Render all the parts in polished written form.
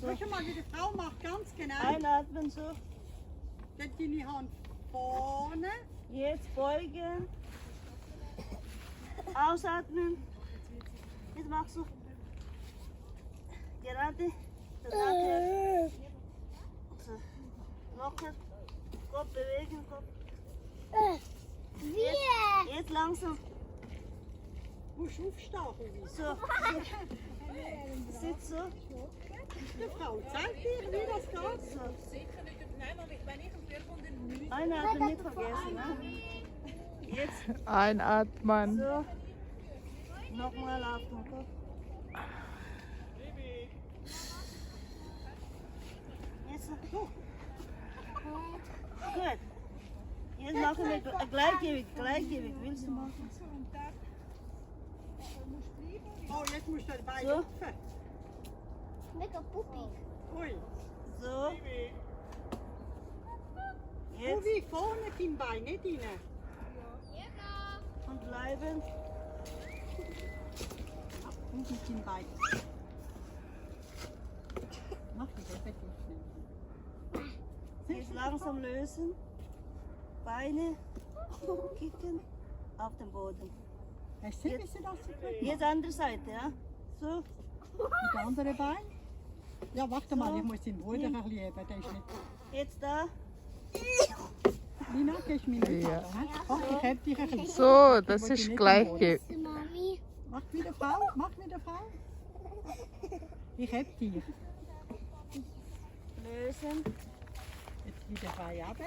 So. Schau mal, wie die Frau macht, ganz genau. Einatmen, so. Dann deine Hand vorne. Jetzt beugen. Ausatmen. Jetzt machst du gerade. Danach. So. Locker. Kopf bewegen. Kopf. Jetzt langsam. Musst du aufstehen. So. Sitz so. Die Frau zeigt dir, wie das geht. So. Sicher nicht. Nein, wenn ich am Tür komme, dann nicht. Einatmen nicht vergessen. Ne? Jetzt Einatmen. so. Nochmal auf den Kopf. Jetzt so. Gut. Jetzt machen wir Gleichgewicht. Willst du machen? Oh, jetzt musst du dabei So. hüpfen. Mega puppig. Ui. So. So Jetzt wie vorne dein Bein, nicht rein. und bleiben. Und mit dein Bein. Mach das effektiv schnell. Jetzt langsam lösen. Beine kicken auf den Boden. Hast du gesehen, wie sie das so können? Jetzt andere Seite, ja? So. Und das andere Bein? Ja, warte mal, So. ich muss den Bruder ein bisschen heben. Der ist nicht... Jetzt da. Lina, gehst du mich nicht Ja. haben, hä? Komm, ich heb dich ein bisschen. So, das Ich wollte ist nicht Gleichgewicht. Mami. Mach wieder Frau, mach wieder Frau. Ich heb dich. Lösen. Jetzt wieder Bein runter.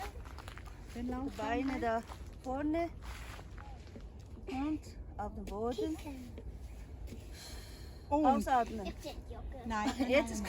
Dann langsam. Beine da vorne. Und auf den Boden. Und, Ausatmen. Ik zit jokken. nein, Jetzt ist